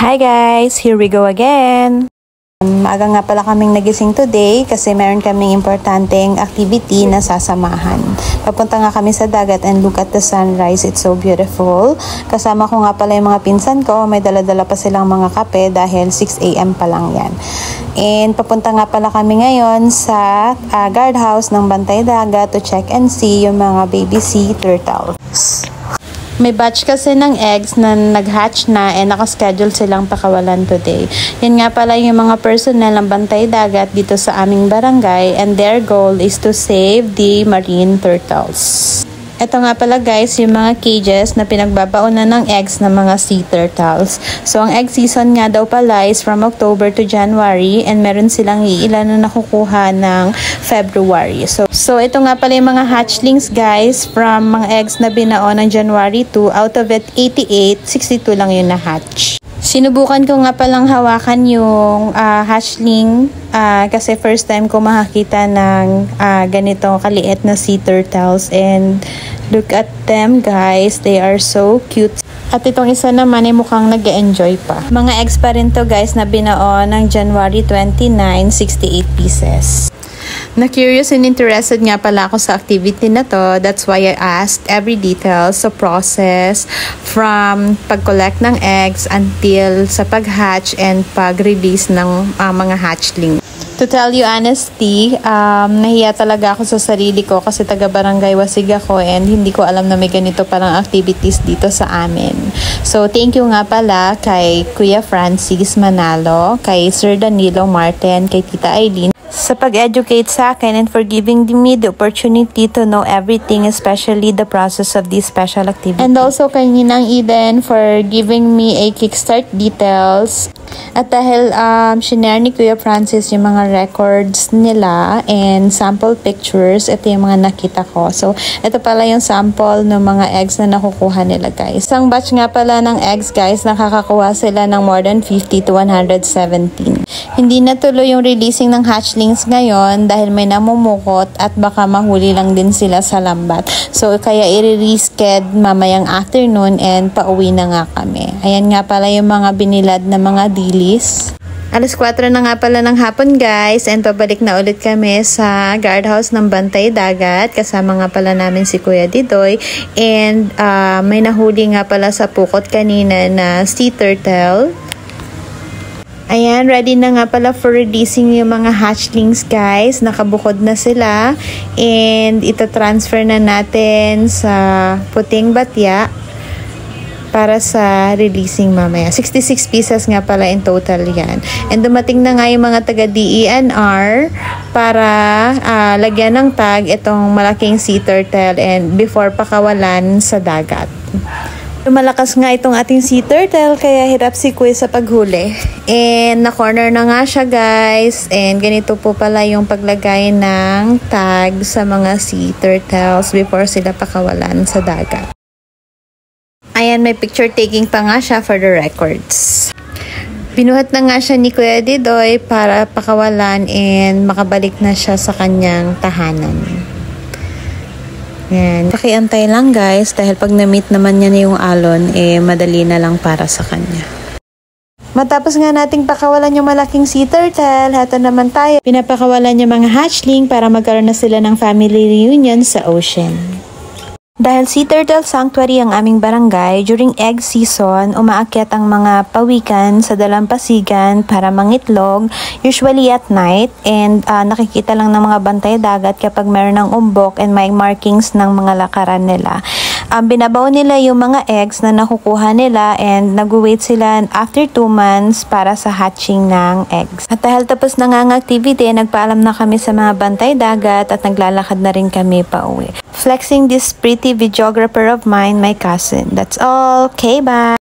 Hi guys! Here we go again! Maaga nga pala kaming nagising today kasi meron kaming importanteng activity na sasamahan. Papunta nga kami sa dagat and look at the sunrise. It's so beautiful. Kasama ko nga pala yung mga pinsan ko. May dala-dala pa silang mga kape dahil 6 AM pa lang yan. And papunta nga pala kami ngayon sa guardhouse ng Bantay Dagat to check and see yung mga baby sea turtles. May batch kasi ng eggs na nag-hatch na and nakaschedule silang pakawalan today. Yan nga pala yung mga personnel ng Bantay Dagat dito sa aming barangay and their goal is to save the marine turtles. Ito nga pala guys, yung mga cages na pinagbabaunan ng eggs ng mga sea turtles. So ang egg season nga daw pala is from October to January and meron silang iilan na nakukuha ng February. So ito nga pala yung mga hatchlings guys, from mga eggs na binaon ng January 2, out of it 88, 62 lang yung na-hatch. Sinubukan ko nga palang hawakan yung hatchling kasi first time ko makakita ng ganito kaliit na sea turtles and look at them guys, they are so cute. At itong isa naman ay mukhang nag-enjoy pa. Mga eggs pa rin to guys na binaon ng January 29, 68 pieces. Na-curious and interested nga pala ako sa activity na to. That's why I asked every detail sa process from pag-collect ng eggs until sa pag-hatch and pag-release ng mga hatchling. To tell you honestly, nahiya talaga ako sa sarili ko kasi taga-barangay Wasig ako and hindi ko alam na may ganito palang activities dito sa amin. So, thank you nga pala kay Kuya Francis Manalo, kay Sir Danilo Martin, kay Tita Aileen, sa pag-educate sa akin and for giving me the opportunity to know everything, especially the process of this special activity. And also kay Ninang Eden for giving me a kickstart details. At dahil shinare ni Kuya Francis yung mga records nila and sample pictures, ito yung mga nakita ko. So, ito pala yung sample ng mga eggs na nakukuha nila guys. Isang batch nga pala ng eggs guys, nakakakuha sila ng more than 50 to 117. Hindi natuloy yung releasing ng hatchlings ngayon dahil may namumukot at baka mahuli lang din sila sa lambat. So, kaya i-resked mamayang afternoon and pauwi na nga kami. Ayan nga pala yung mga binilad na mga dilis. Alas 4 na nga pala ng hapon guys and pabalik na ulit kami sa guardhouse ng Bantay Dagat. Kasama nga pala namin si Kuya Didoy and may nahuli nga pala sa pukot kanina na sea turtle. Ayan, ready na nga pala for releasing yung mga hatchlings guys. Nakabukod na sila and ita-transfer na natin sa puting batya para sa releasing mamaya. 66 pieces nga pala in total yan. And dumating na nga yung mga taga-DENR para lagyan ng tag itong malaking sea turtle and before pakawalan sa dagat. Lumalakas nga itong ating sea turtle kaya hirap si Kuya sa paghuli. And na-corner na nga siya guys. And ganito po pala yung paglagay ng tag sa mga sea turtles before sila pakawalan sa dagat. Ayan, may picture taking pa nga siya for the records. Binuhat na nga siya ni Kuya Didoy para pakawalan and makabalik na siya sa kanyang tahanan. Yan. Pakiantay lang guys dahil pag na-meet naman niya na yung alon, madali na lang para sa kanya. Matapos nga nating pakawalan yung malaking sea turtle, hato naman tayo. Pinapakawalan yung mga hatchling para magkaroon na sila ng family reunion sa ocean. Dahil Sea Turtle Sanctuary ang aming barangay, during egg season, umaakyat ang mga pawikan sa dalampasigan para mangitlog, usually at night, and nakikita lang ng mga Bantay Dagat kapag meron ng umbok and may markings ng mga lakaran nila. Binabaw nila yung mga eggs na nakukuha nila and nag-wait sila after 2 months para sa hatching ng eggs. At dahil tapos na nga ang activity, nagpaalam na kami sa mga Bantay Dagat at naglalakad na rin kami pa uwi. Flexing this pretty videographer of mine, my cousin. That's all. Okay, bye!